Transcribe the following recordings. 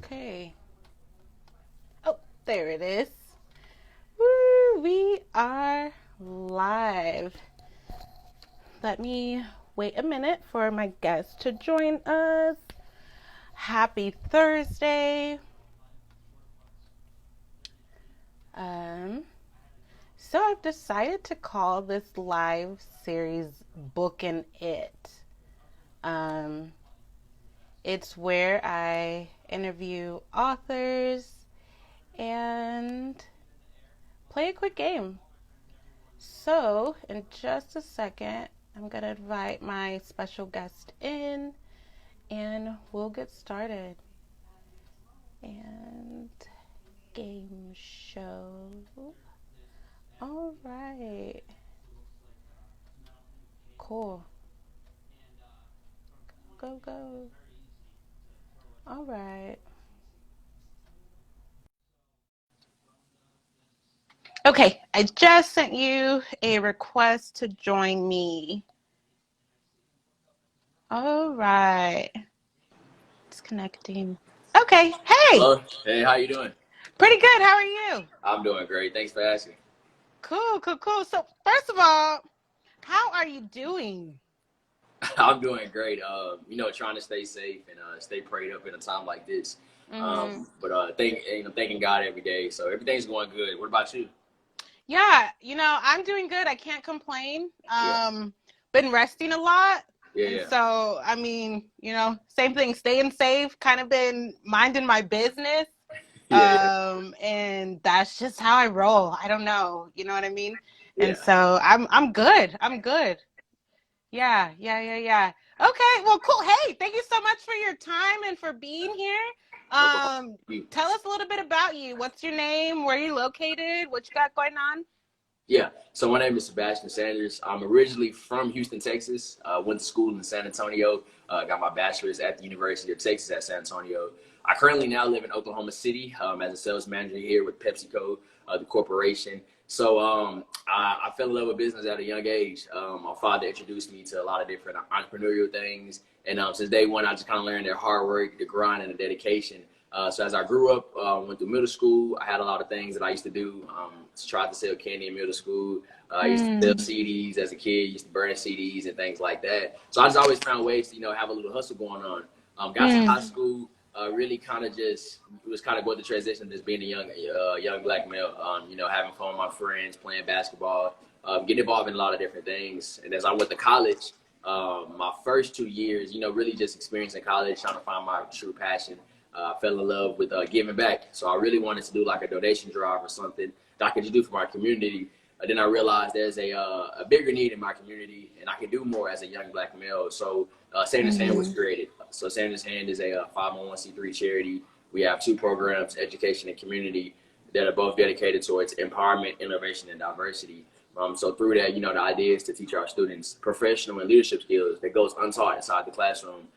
Okay. Oh, there it is. Woo, we are live. Let me wait a minute for my guest to join us. Happy Thursday. So I've decided to call this live series Bookin' It. It's where I interview authors and play a quick game. So, in just a second, I'm going to invite my special guest in and we'll get started. And game show. All right. Cool. Go, go. All right. Okay, I just sent you a request to join me. All right. It's connecting. Okay, hey. Hello. Hey, how you doing? Pretty good. How are you? I'm doing great. Thanks for asking. Cool. So, first of all, how are you doing? I'm doing great. Trying to stay safe and stay prayed up in a time like this. Thanking God every day. So everything's going good. What about you? Yeah, I'm doing good. I can't complain. Yeah. Been resting a lot. And Yeah. so, same thing, staying safe, kind of been minding my business. Yeah. And that's just how I roll. I don't know. You know what I mean? And Yeah. so I'm good. I'm good. Yeah. Okay, well, cool. Hey, thank you so much for your time and for being here. No problem. Tell us a little bit about you. What's your name? Where are you located? What you got going on? Yeah. So my name is Sebastian Sanders. I'm originally from Houston, Texas. Went to school in San Antonio. Got my bachelor's at the University of Texas at San Antonio. I currently now live in Oklahoma City as a sales manager here with PepsiCo, the corporation. So I fell in love with business at a young age. My father introduced me to a lot of different entrepreneurial things. And since day one, I just kind of learned their hard work, the grind, and the dedication. So as I grew up, went through middle school, I had a lot of things that I used to do. Tried to sell candy in middle school. I used to sell CDs as a kid, used to burn CDs and things like that. So I just always found ways to, have a little hustle going on. Got to high school, really kind of just was kind of going the transition of just being a young black male, having fun with my friends, playing basketball, getting involved in a lot of different things. And as I went to college, my first 2 years, really just experiencing college, trying to find my true passion. I fell in love with giving back. So I really wanted to do like a donation drive or something that I could just do for my community. Then I realized there's a bigger need in my community and I can do more as a young black male. So Sanders Hand was created. So Sanders Hand is a 501c3 charity. We have two programs, education and community, that are both dedicated towards empowerment, innovation, and diversity. So through that, the idea is to teach our students professional and leadership skills that goes untaught inside the classroom.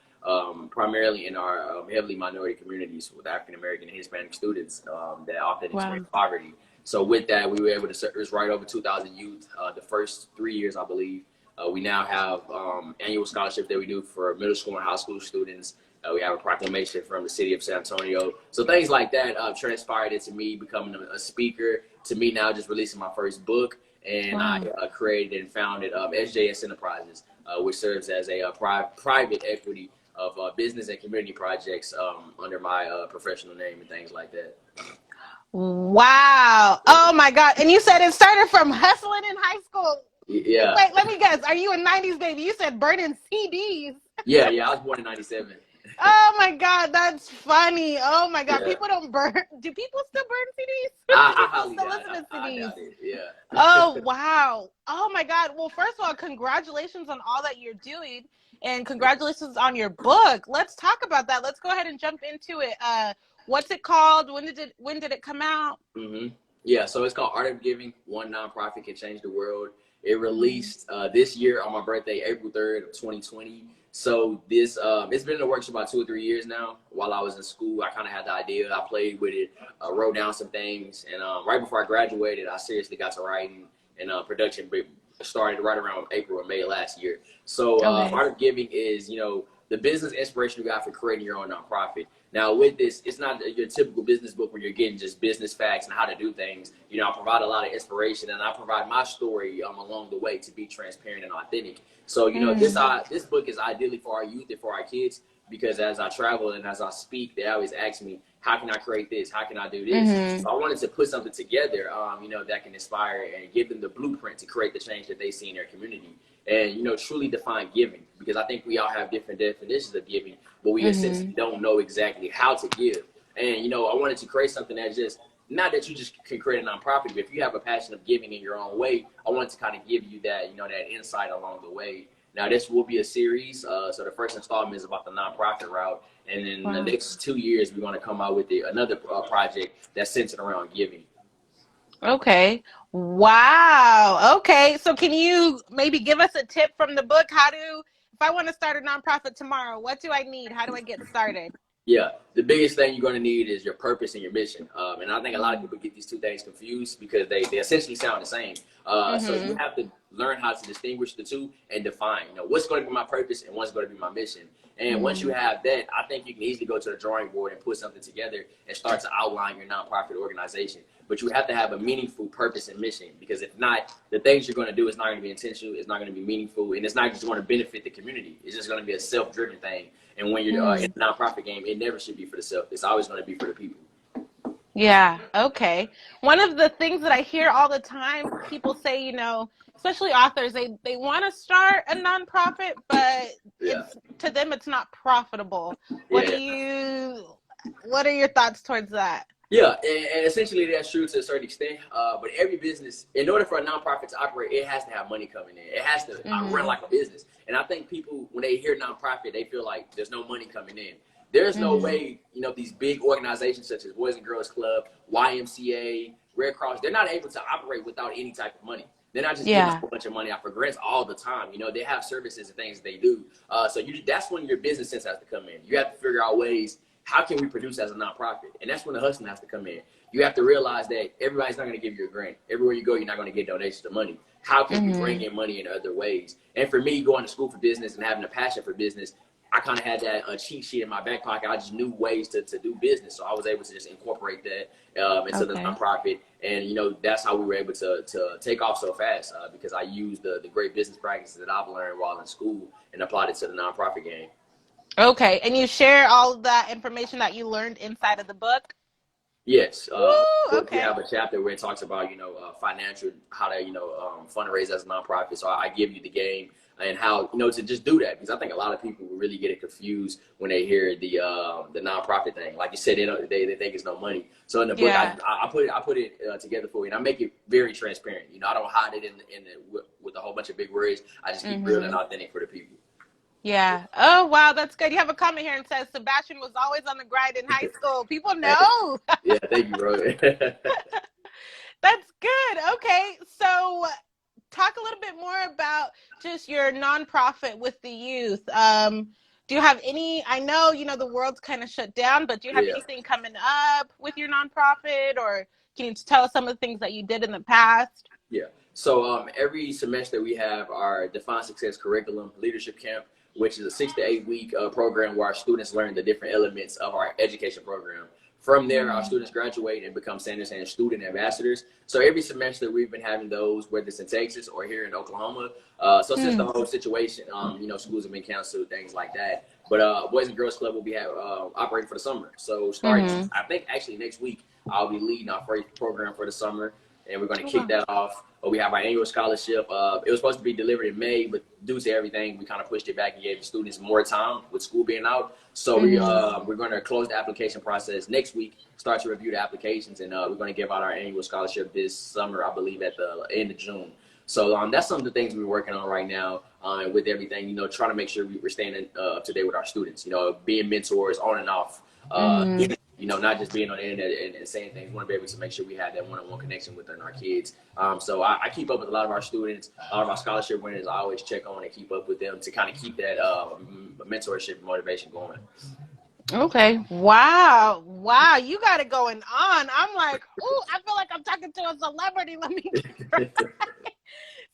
Primarily in our heavily minority communities with African American and Hispanic students that often experience poverty. So with that, we were able to service right over 2,000 youth the first 3 years, I believe. We now have annual scholarships that we do for middle school and high school students. We have a proclamation from the city of San Antonio. So things like that transpired into me becoming a speaker, to me now just releasing my first book. And I created and founded SJS Enterprises, which serves as a private equity of business and community projects under my professional name and things like that. Wow. Oh my God. And you said it started from hustling in high school. Yeah. Wait, let me guess. Are you a 90s baby? You said burning CDs. Yeah. I was born in 97. Oh my God, that's funny. Oh my God, Yeah. people don't burn. Do people still burn CDs? I highly Still doubt listen to I CDs. doubt it. Yeah. Oh wow. Oh my God. Well, first of all, congratulations on all that you're doing, and congratulations on your book. Let's talk about that. Let's go ahead and jump into it. What's it called? When did it come out? Yeah, so it's called Art of Giving. One nonprofit can change the world. It released this year on my birthday, April 3rd of 2020. So this it's been in the works for about 2 or 3 years now. While I was in school, I kind of had the idea. I played with it, wrote down some things, and right before I graduated, I seriously got to writing, and production started right around April or May last year. So Art of Giving is, the business inspiration you got for creating your own nonprofit. Now, with this, it's not your typical business book where you're getting just business facts and how to do things. You know, I provide a lot of inspiration, and I provide my story along the way to be transparent and authentic. So, you know, this book is ideally for our youth and for our kids, because as I travel and as I speak, they always ask me, how can I create this? How can I do this? So I wanted to put something together, you know, that can inspire and give them the blueprint to create the change that they see in their community. And, you know, truly define giving, because I think we all have different definitions of giving, but we essentially don't know exactly how to give. And, you know, I wanted to create something that just, not that you just can create a nonprofit, but if you have a passion of giving in your own way, I wanted to kind of give you that, you know, that insight along the way. Now, this will be a series. So the first installment is about the nonprofit route. And in the next 2 years, we're going to come out with another project that's centered around giving. Okay. Wow. Okay. So can you maybe give us a tip from the book? If I want to start a nonprofit tomorrow, what do I need? How do I get started? Yeah, the biggest thing you're going to need is your purpose and your mission. And I think a lot of people get these two things confused because they essentially sound the same. So you have to learn how to distinguish the two and define, you know, what's going to be my purpose and what's going to be my mission. And once you have that, I think you can easily go to the drawing board and put something together and start to outline your nonprofit organization. But you have to have a meaningful purpose and mission, because if not, the things you're going to do is not going to be intentional, it's not going to be meaningful, and it's not just going to benefit the community. It's just going to be a self-driven thing. And when you're in the nonprofit game, it never should be for the self. It's always going to be for the people. Yeah. Okay. One of the things that I hear all the time, people say, you know, especially authors, they want to start a nonprofit, but to them, it's not profitable. What are your thoughts towards that? Yeah, and essentially that's true to a certain extent. But every business, in order for a nonprofit to operate, it has to have money coming in. It has to run like a business. And I think people, when they hear nonprofit, they feel like there's no money coming in. There's no way, you know, these big organizations such as Boys and Girls Club, YMCA, Red Cross, they're not able to operate without any type of money. They're not just giving a whole bunch of money out for grants all the time. You know, they have services and things they do. So that's when your business sense has to come in. You have to figure out ways, how can we produce as a nonprofit? And that's when the hustling has to come in. You have to realize that everybody's not going to give you a grant. Everywhere you go, you're not going to get donations of money. How can we bring in money in other ways? And for me, going to school for business and having a passion for business, I kind of had that cheat sheet in my back pocket. I just knew ways to do business. So I was able to just incorporate that into the nonprofit. And, you know, that's how we were able to take off so fast, because I used the great business practices that I've learned while in school and applied it to the nonprofit game. Okay. And you share all of that information that you learned inside of the book? Yes. Okay. We have a chapter where it talks about, you know, financial, how to, you know, fundraise as a nonprofit. So I give you the game and how, you know, to just do that, because I think a lot of people really get it confused when they hear the nonprofit thing. Like you said, they think it's no money. So in the book, I put it together for you, and I make it very transparent. You know, I don't hide it with a whole bunch of big words. I just keep real and authentic for the people. Yeah. Oh, wow. That's good. You have a comment here and says Sebastian was always on the grind in high school. People know. Yeah. Thank you, bro. That's good. Okay. So talk a little bit more about just your nonprofit with the youth. Do you have any, I know, you know, the world's kind of shut down, but do you have anything coming up with your nonprofit, or can you tell us some of the things that you did in the past? Yeah. So every semester we have our Define Success Curriculum Leadership Camp, which is a 6 to 8 week program where our students learn the different elements of our education program. From there, our students graduate and become Sanderson student ambassadors. So every semester we've been having those, whether it's in Texas or here in Oklahoma. So since the whole situation, you know, schools have been canceled, things like that. But Boys and Girls Club will be operating for the summer. So starting, I think actually next week, I'll be leading our first program for the summer. And we're going to kick that off. We have our annual scholarship. It was supposed to be delivered in May, but due to everything, we kind of pushed it back and gave the students more time with school being out. So we're going to close the application process next week, start to review the applications, and we're going to give out our annual scholarship this summer, I believe, at the end of June. So that's some of the things we're working on right now with everything, you know, trying to make sure we're staying up to date with our students, you know, being mentors on and off, you know, not just being on the internet and saying things. We want to be able to make sure we have that one-on-one connection with our kids. So I keep up with a lot of our students, a lot of our scholarship winners. I always check on and keep up with them to kind of keep that mentorship and motivation going. Okay. Wow. Wow. You got it going on. I'm like, ooh, I feel like I'm talking to a celebrity. Let me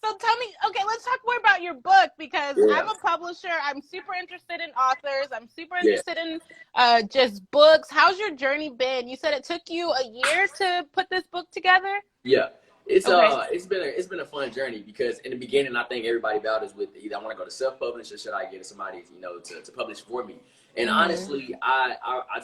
So tell me, okay, let's talk more about your book, because Yeah, I'm a publisher. I'm super interested in authors. I'm super yeah, interested in just books. How's your journey been? You said it took you a year to put this book together? yeah. Okay. It's been a fun journey because in the beginning I think everybody battles with either I want to go to self publish or should I get somebody to publish for me. And Mm-hmm. honestly, I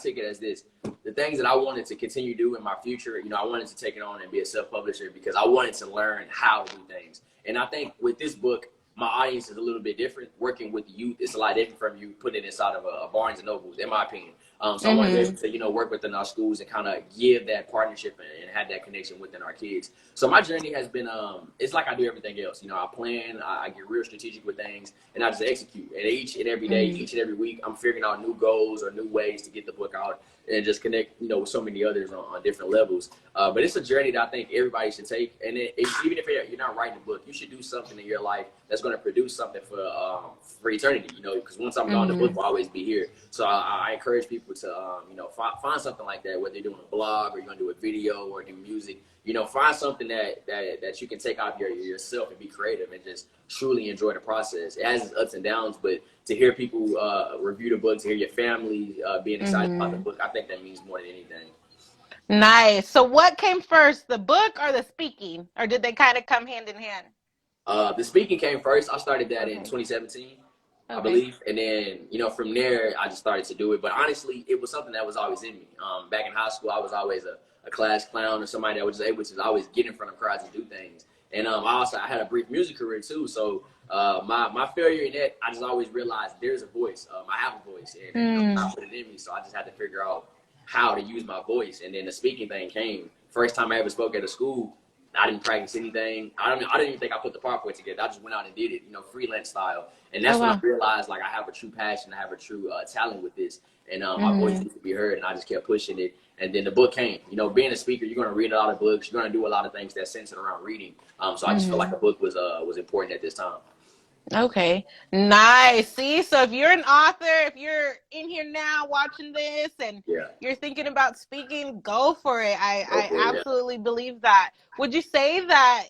take it as this: the things that I wanted to continue to do in my future, I wanted to take it on and be a self publisher because I wanted to learn how to do things. And I think with this book, my audience is a little bit different. Working with youth, it's a lot different from you putting it inside of a Barnes and Noble, in my opinion. So I want to be Mm-hmm. able to, work within our schools and kind of give that partnership and have that connection within our kids. So my journey has been, it's like I do everything else. I plan, I get real strategic with things, and I just execute. And each and every day, Mm-hmm. each and every week, I'm figuring out new goals or new ways to get the book out and just connect, with so many others on different levels. But it's a journey that I think everybody should take. And even if you're not writing a book, you should do something in your life that's going to produce something for eternity. Because once I'm gone, the book Mm-hmm. will always be here. So I encourage people to find something like that, whether you're doing a blog or you're going to do a video or do music. Find something that you can take out yourself and be creative and just truly enjoy the process. It has its ups and downs, but to hear people review the book, to hear your family being excited about the Mm-hmm. book, I think that means more than anything. Nice. So what came first, the book or the speaking? Or did they kind of come hand in hand? The speaking came first. I started that in Okay. 2017, I Okay. believe, and then from there I just started to do it. But honestly, it was something that was always in me. Back in high school, I was always a class clown or somebody that was able to always get in front of crowds and do things. And I had a brief music career too. So my failure in that, I just always realized there's a voice. I have a voice, and Mm. God put it in me. So I just had to figure out how to use my voice. And then the speaking thing came. First time I ever spoke at a school, I didn't practice anything. I didn't even think I put the PowerPoint together. I just went out and did it, freelance style. And Oh, that's when I wow. realized like I have a true passion, I have a true talent with this, and my voice Mm-hmm. needs to be heard. And I just kept pushing it. And then the book came. Being a speaker, you're going to read a lot of books. You're going to do a lot of things that centered around reading. So I just felt like Mm-hmm. a book was important at this time. Okay, nice. See, so if you're an author, if you're in here now watching this and Yeah, you're thinking about speaking, go for it. go I for it. Yeah. absolutely believe that. Would you say that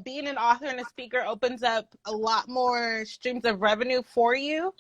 being an author and a speaker opens up a lot more streams of revenue for you?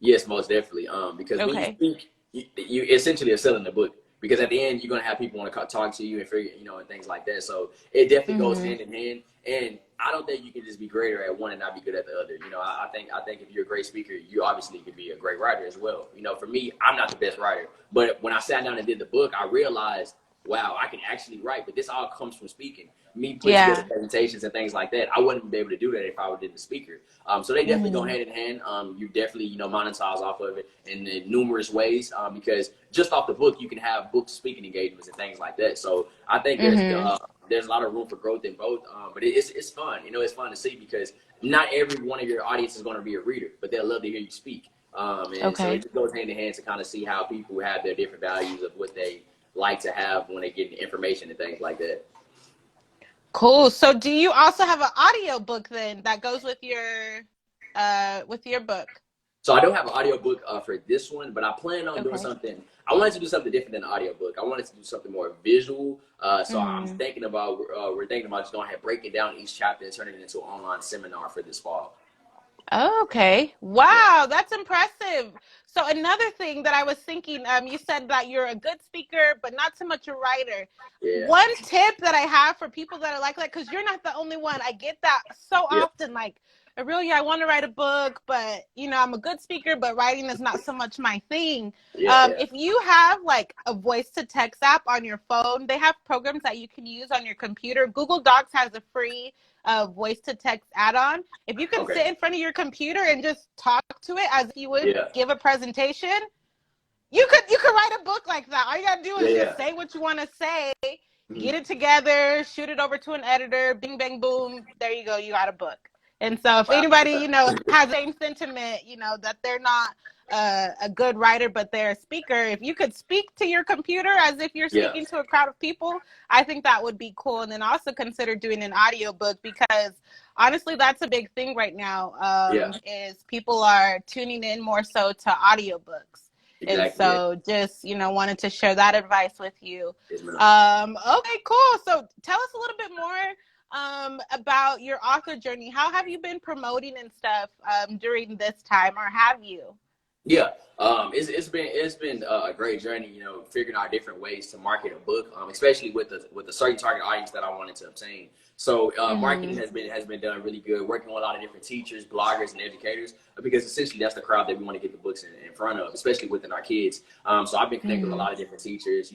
Yes, most definitely. Because when you Okay. speak, you essentially are selling the book. Because at the end, you're gonna have people want to talk to you and figure, and things like that. So it definitely goes Mm-hmm. hand in hand. And I don't think you can just be greater at one and not be good at the other. I think if you're a great speaker, you obviously can be a great writer as well. For me, I'm not the best writer, but when I sat down and did the book, I realized, wow, I can actually write. But this all comes from speaking. Me putting together Yeah. presentations and things like that, I wouldn't be able to do that if I did the speaker. So they definitely go Mm-hmm. hand in hand. You definitely, monetize off of it in numerous ways because just off the book, you can have book speaking engagements and things like that. So I think Mm-hmm. there's a lot of room for growth in both. But it's fun. It's fun to see because not every one of your audience is going to be a reader, but they'll love to hear you speak. And so it Okay. just goes hand in hand to kind of see how people have their different values of what they like to have when they get information and things like that. Cool. So do you also have an audio book then that goes with your book? So I don't have an audiobook for this one, but I plan on doing Okay. something. I wanted to do something different than an audiobook. I wanted to do something more visual. So I'm Mm-hmm. thinking about we're thinking about just going ahead breaking down each chapter and turning it into an online seminar for this fall. Okay. Yeah, Wow, that's impressive. So another thing that I was thinking, you said that you're a good speaker, but not so much a writer. yeah, One tip that I have for people that are like that, because you're not the only one. I get that so yeah, often. Like, Arilia, I want to write a book, but I'm a good speaker, but writing is not so much my thing. yeah, yeah. If you have like a voice to text app on your phone, they have programs that you can use on your computer. Google Docs has a free voice to text add-on. If you can Okay, sit in front of your computer and just talk to it as if you would yeah, give a presentation, you could write a book like that. All you gotta do yeah, is yeah. just say what you want to say, Mhm. get it together, shoot it over to an editor, bing bang boom, there you go, you got a book. And so if Wow. anybody has the same sentiment, that they're not a good writer but they're a speaker, if you could speak to your computer as if you're Yeah, speaking to a crowd of people, I think that would be cool. And then also consider doing an audio book, because honestly that's a big thing right now, yeah, is people are tuning in more so to audiobooks. And exactly. Yeah, so just, wanted to share that advice with you. yes, ma'am. Okay, cool. So tell us a little bit more. about your author journey. How have you been promoting and stuff during this time, or have you? Yeah, it's been a great journey. Figuring out different ways to market a book, especially with the certain target audience that I wanted to obtain. So marketing Mm-hmm. has been done really good. Working with a lot of different teachers, bloggers, and educators, because essentially that's the crowd that we want to get the books in front of, especially within our kids. So I've been connected with a Mm-hmm. lot of different teachers.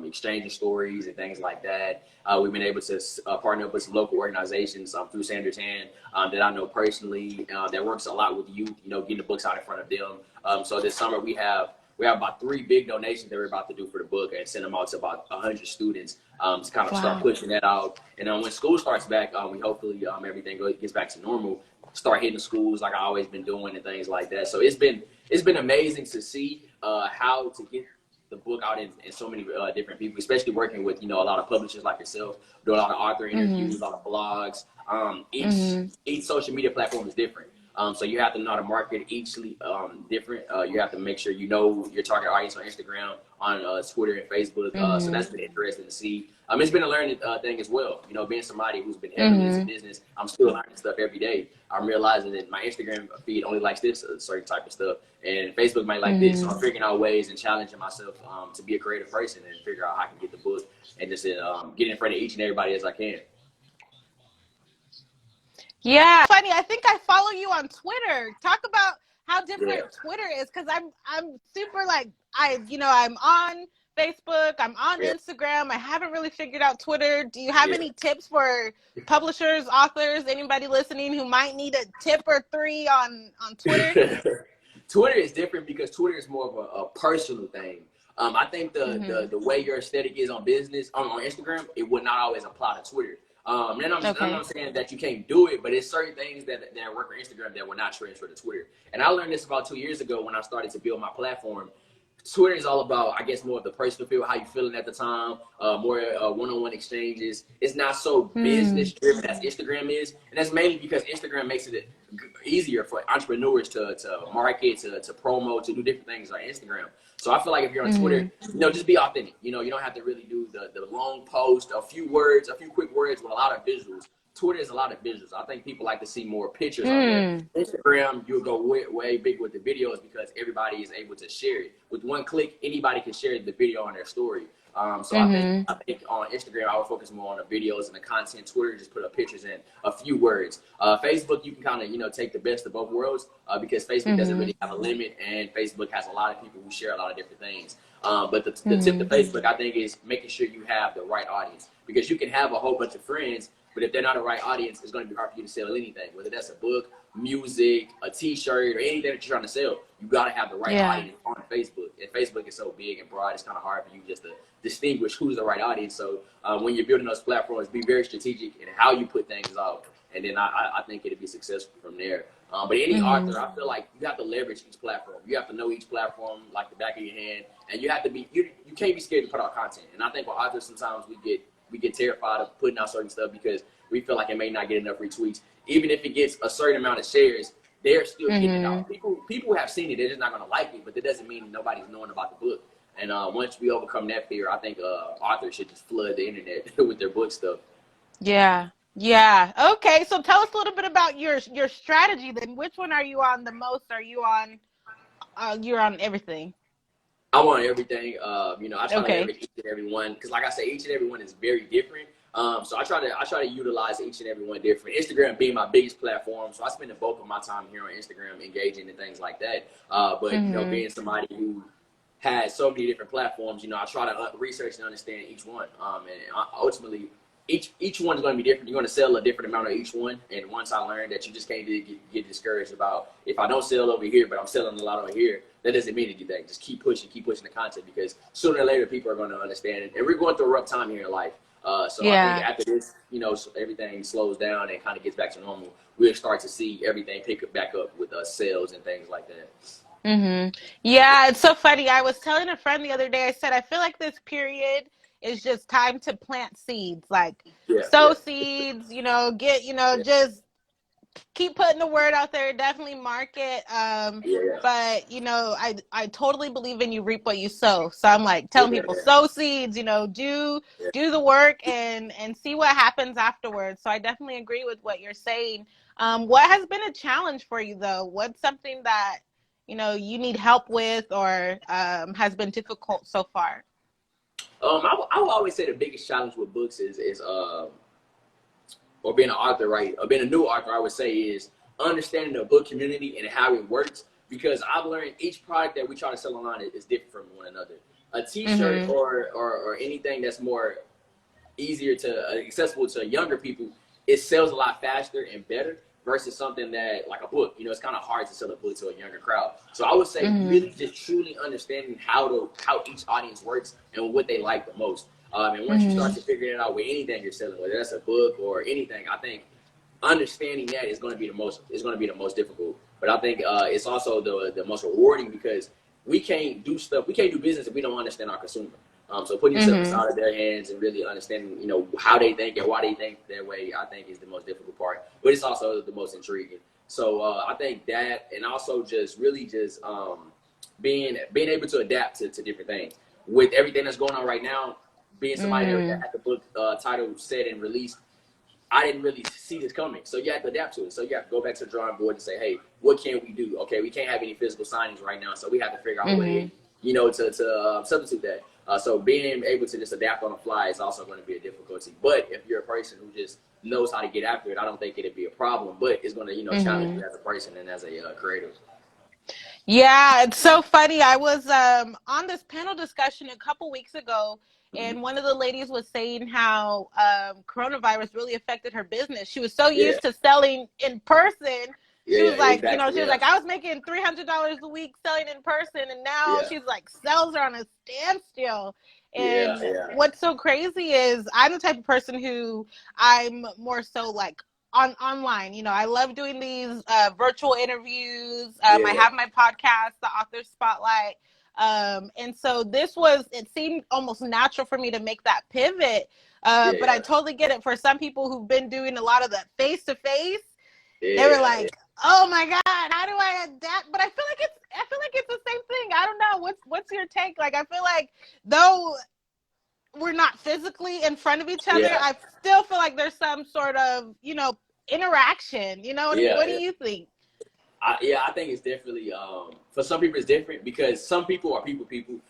Exchanging stories and things like that. We've been able to partner up with some local organizations through Sanders Hand that I know personally that works a lot with youth. Getting the books out in front of them. So this summer we have about 3 big donations that we're about to do for the book and send them out to about 100 students to kind of start Wow. pushing that out. And when school starts back, we hopefully everything gets back to normal. Start hitting the schools like I always been doing and things like that. So it's been amazing to see how to get the book out in so many different people, especially working with a lot of publishers like yourself, doing a lot of author Mm-hmm. interviews, a lot of blogs. Each Mm-hmm. each social media platform is different. So you have to know how to market each different. You have to make sure you know your target audience on Instagram, on Twitter and Facebook. So Mm-hmm. that's been interesting to see. It's been a learning thing as well. Being somebody who's been heavily into Mm-hmm. business, I'm still learning stuff every day. I'm realizing that my Instagram feed only likes this certain type of stuff, and Facebook might like this. So Mm-hmm. I'm figuring out ways and challenging myself to be a creative person and figure out how I can get the book and just get in front of each and everybody as I can. Yeah, funny. I think I follow you on Twitter. Talk about how Yeah. different Twitter is, because I'm super like I'm on Facebook, I'm on Yeah. Instagram. I haven't really figured out Twitter. Do you have Yeah. any tips for publishers, authors, anybody listening who might need a tip or three on Twitter? Twitter is different because Twitter is more of a personal thing. I think the, Mm-hmm. the the way your aesthetic is on business on Instagram, it would not always apply to Twitter. I'm Okay. not saying that you can't do it, but it's certain things that work for Instagram that will not transfer to Twitter. And I learned this about 2 years ago when I started to build my platform. Twitter is all about, I guess, more of the personal feel, how you feeling at the time, more one-on-one exchanges. It's not so Hmm. business driven as Instagram is, and that's mainly because Instagram makes it easier for entrepreneurs to market, to promo, to do different things on Instagram. So I feel like if you're on Hmm. Twitter, just be authentic. You don't have to really do the long post, a few words, a few quick words with a lot of visuals. Twitter is a lot of visuals. I think people like to see more pictures on there. Hmm. Instagram, you'll go way big with the videos because everybody is able to share it. With one click, anybody can share the video on their story. So I think Hmm. I think on Instagram I would focus more on the videos and the content. Twitter just put up pictures and a few words. Facebook you can kind of take the best of both worlds because Facebook doesn't Hmm. really have a limit and Facebook has a lot of people who share a lot of different things. But the tip to Hmm. Facebook I think is making sure you have the right audience because you can have a whole bunch of friends, but if they're not the right audience, it's going to be hard for you to sell anything. Whether that's a book, music, a T-shirt, or anything that you're trying to sell, you got to have the right Yeah. audience on Facebook. And Facebook is so big and broad, it's kind of hard for you just to distinguish who's the right audience. So when you're building those platforms, be very strategic in how you put things out, and then I think it'll be successful from there. But any Hmm. author, I feel like you have to leverage each platform. You have to know each platform like the back of your hand, and you have to be you can't be scared to put out content. And I think with authors sometimes we get terrified of putting out certain stuff because we feel like it may not get enough retweets. Even if it gets a certain amount of shares, they're still getting it Hmm. out. People have seen it. They're just not going to like it, but that doesn't mean nobody's knowing about the book. And once we overcome that fear, I think authors should just flood the internet with their book stuff. Yeah. Yeah. Okay. So tell us a little bit about your strategy then. Which one are you on the most? Are you on you're on everything? I want everything. I try to Okay. leverage each and every one because, like I say, each and every one is very different. So I try to utilize each and every one different. Instagram being my biggest platform, so I spend the bulk of my time here on Instagram engaging and things like that. But Mhm. being somebody who has so many different platforms, I try to research and understand each one. And ultimately, each one's going to be different. You're going to sell a different amount of each one. And once I learned that you just can't get discouraged about if I don't sell over here, but I'm selling a lot over here, that doesn't mean anything. Just keep pushing the content because sooner or later people are going to understand it. And we're going through a rough time here in life. So I think Yeah. after this, everything slows down and kind of gets back to normal. We'll start to see everything pick back up with sales and things like that. Mhm. Yeah, it's so funny. I was telling a friend the other day, I said I feel like this period is just time to plant seeds. Like Yeah, sow yeah, seeds, get, yeah, just keep putting the word out there. Definitely market. Yeah, yeah, But I totally believe in you reap what you sow. So I'm like yeah, telling people yeah, sow seeds. Do yeah. do the work and see what happens afterwards. So I definitely agree with what you're saying. What has been a challenge for you though? What's something that you need help with or has been difficult so far? I would always say the biggest challenge with books is or being an author, right? Or being a new author, I would say, is understanding the book community and how it works. Because I've learned each product that we try to sell online is different from one another. A T-shirt Mm-hmm. or anything that's more easier to accessible to younger people, it sells a lot faster and better versus something that like a book. It's kind of hard to sell a book to a younger crowd. So I would say Mm-hmm. really just truly understanding how each audience works and what they like the most. And once you Mm-hmm. start to figure it out with anything you're selling, whether that's a book or anything, I think understanding that is going to be the most difficult. But I think it's also the most rewarding because we can't do business if we don't understand our consumer. So putting yourself Mm-hmm. inside of their hands and really understanding, how they think and why they think that way, I think is the most difficult part. But it's also the most intriguing. So I think that, and also just really just being able to adapt to different things with everything that's going on right now. Being somebody that Mm-hmm. had the book title said and released, I didn't really see this coming. So you have to adapt to it. So you have to go back to the drawing board and say, hey, what can we do? Okay, we can't have any physical signings right now, so we have to figure out a Mm-hmm. way, to substitute that. So being able to just adapt on the fly is also going to be a difficulty. But if you're a person who just knows how to get after it, I don't think it'd be a problem. But it's going to, challenge Mm-hmm. you as a person and as a creator. Yeah, it's so funny. I was on this panel discussion a couple weeks ago, Mm-hmm. and one of the ladies was saying how coronavirus really affected her business. She was so Yeah, used to selling in person. yeah, She yeah, was like, exactly. she was Yeah, like, I was making $300 a week selling in person, and now yeah, she's like, sales are on a standstill. yeah, And yeah, what's so crazy is I'm the type of person who I'm more so like online. I love doing these virtual interviews. I yeah, have my podcast, the Author Spotlight. And so it seemed almost natural for me to make that pivot. yeah, But I yeah, totally get it for some people who've been doing a lot of that face to face. They were yeah, yeah. like, "Oh my God, how do I adapt?" But I feel like it's the same thing. I don't know. What's your take? Like, I feel like though we're not physically in front of each other, Yeah. I still feel like there's some sort of, interaction. Yeah, What do yeah. you think? I think it's definitely for some people it's different because some people are people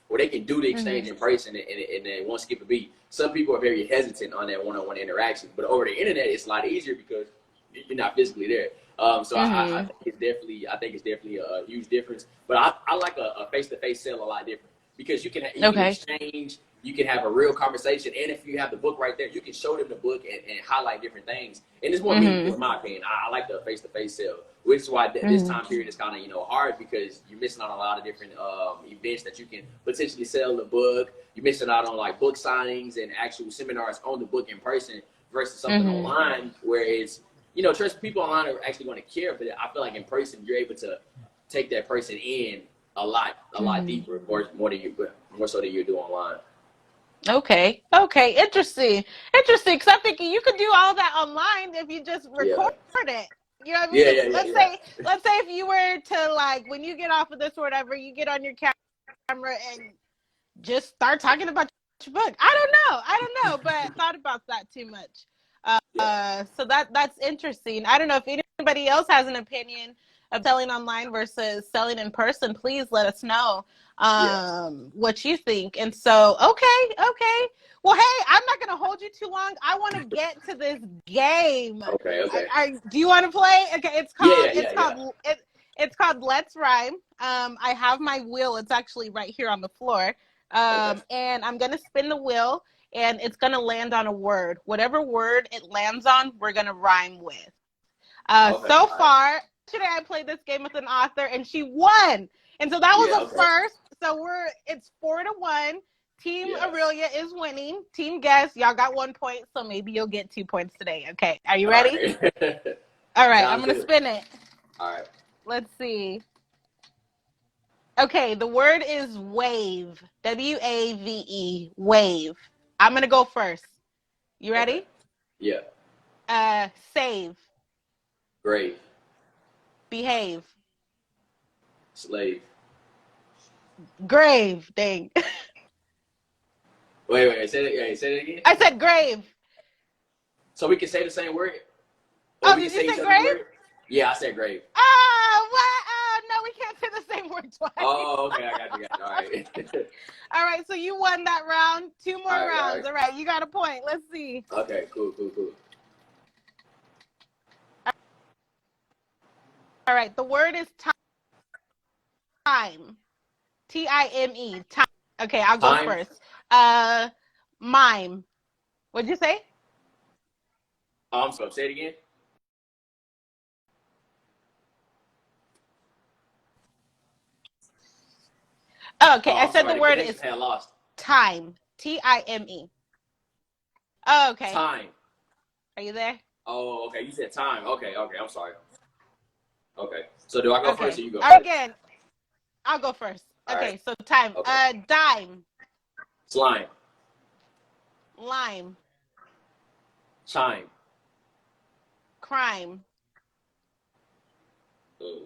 where they can do the exchange Mm-hmm. in person and they won't skip a beat. Some people are very hesitant on that one-on-one interaction, but over the internet it's a lot easier because you're not physically there. So Mm-hmm. I think it's definitely a huge difference. But I like a face-to-face sale a lot different because you can Okay. exchange, you can have a real conversation, and if you have the book right there, you can show them the book and highlight different things, and it's more meaningful Mm-hmm. in my opinion. I like the face-to-face sale, which is why this Mm-hmm. time period is kind of hard because you're missing on a lot of different events that you can potentially sell the book. You're missing out on like book signings and actual seminars on the book in person versus something Mm-hmm. online where it's trust people online are actually going to care, but I feel like in person you're able to take that person in a lot Mm-hmm. deeper, more so than you do online. Okay. Okay. Interesting. Interesting. Because I'm thinking you could do all that online if you just record Yeah, it. You know what I mean? yeah, If yeah, yeah, let's yeah, say let's say if you were to like when you get off of this or whatever, you get on your camera and just start talking about your book. I don't know, but I thought about that too much. yeah, So that's interesting. I don't know if anybody else has an opinion of selling online versus selling in person. Please let us know yeah. what you think. And so, okay. Well, hey, I'm not going to hold you too long. I want to get to this game. Okay, okay. Do you want to play? Okay, it's Yeah, called yeah, it's yeah, yeah. called it's called Let's Rhyme. I have my wheel. It's actually right here on the floor. Okay, And I'm gonna spin the wheel, and it's gonna land on a word. Whatever word it lands on, we're gonna rhyme with. okay. So All right. far, today I played this game with an author, and she won. And so that Yeah, was a okay. first. So it's 4-1. Team Yeah. Arilia is winning. Team Guest, y'all got 1 point, so maybe you'll get 2 points today. Okay, are you All ready? right. All right, I'm Sounds gonna good. spin it. All right. Let's see. Okay, the word is wave. WAVE. Wave. I'm gonna go first. You Okay. ready? Yeah. Save. Grave. Behave. Slave. Grave. Dang. Wait. Say it again. I said grave. So we can say the same word? Or Oh, we can did you say each say other's grave? word? Yeah, I said grave. Oh, what? Oh, no, we can't say the same word twice. Oh, okay. I got you. All right. All right, so you won that round. 2 more All rounds. right. All right, you got a point. Let's see. Okay, cool. All right, the word is time. Time. Time. Okay, I'll go Time. first. Mime. What'd you say? Oh, I'm sorry. Say it again. Oh, okay, Oh, I I'm said sorry. the The word connection is had lost. time. Time. Oh, okay. Time. Are you there? Oh, okay. You said time. Okay. I'm sorry. Okay. So do I go first or Okay. you go All right, first? again. I'll go first. All right. Okay, so time. Okay. Dime. Slime. Lime. Chime. Crime. Oh.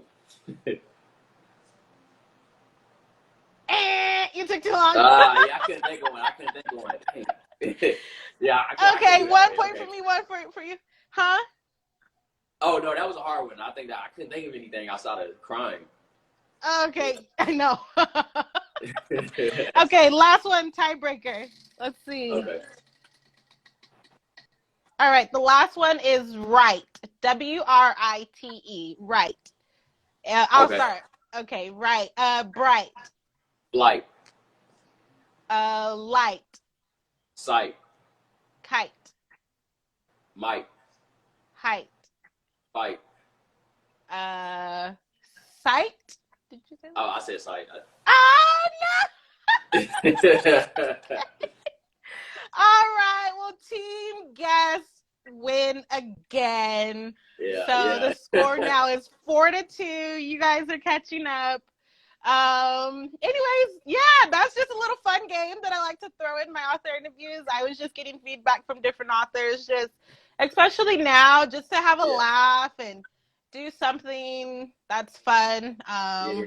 You took too long. Yeah, I couldn't think of one. Yeah, I couldn't Okay, do that 1 one. point Okay. for me, 1 point for you. Huh? Oh no, that was a hard one. I think that I couldn't think of anything outside of crime. Okay, I know. Okay, last one, tiebreaker. Let's see. Okay. All right, the last one is right. Write. Right. I'll Okay. start. Okay, right. Bright. Flight. Light. Sight. Kite. Might. Height. Fight. Sight. Did you say that? Oh, I said sight. Oh no! All right. Well, team guest win again. Yeah. So the score now is 4-2. You guys are catching up. Anyways, yeah, that's just a little fun game that I like to throw in my author interviews. I was just getting feedback from different authors, just especially now, just to have a laugh and do something that's fun.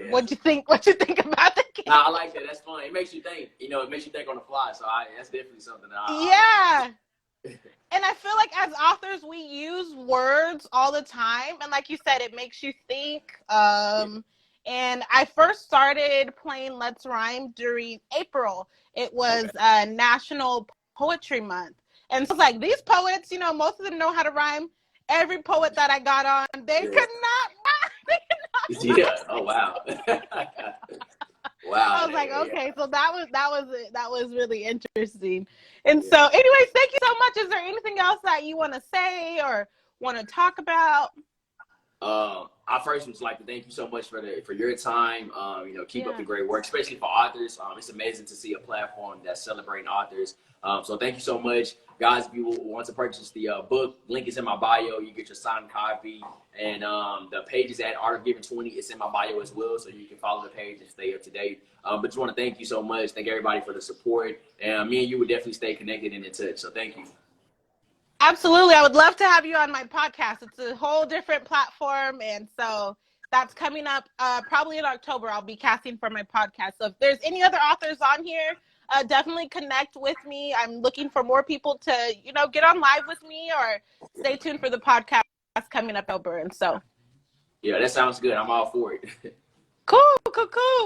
What'd you think about the game? Nah, I like that. That's fun. It makes you think. It makes you think on the fly. So that's definitely something that Yeah. And I feel like as authors, we use words all the time. And like you said, it makes you think. And I first started playing Let's Rhyme during April. It was National Poetry Month. And so it's like, these poets, most of them know how to rhyme. Every poet that I got on, they could not rhyme. Yeah. Oh, wow. Wow. I was like, okay, so that was really interesting. And so, anyways, thank you so much. Is there anything else that you want to say or want to talk about? I first would like to thank you so much for your time. Keep up the great work, especially for authors. It's amazing to see a platform that's celebrating authors. So thank you so much, guys. If you want to purchase the book, link is in my bio. You get your signed copy, and the page is at Art of Giving 20. It's in my bio as well, so you can follow the page and stay up to date. But just want to thank you so much. Thank everybody for the support, and me and you would definitely stay connected and in touch. So thank you. Absolutely. I would love to have you on my podcast. It's a whole different platform. And so that's coming up probably in October. I'll be casting for my podcast. So if there's any other authors on here, definitely connect with me. I'm looking for more people to, get on live with me or stay tuned for the podcast coming up over. And so. Yeah, that sounds good. I'm all for it. Cool.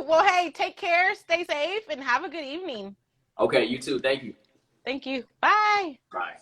Well, hey, take care, stay safe, and have a good evening. Okay, you too. Thank you. Thank you. Bye. Bye.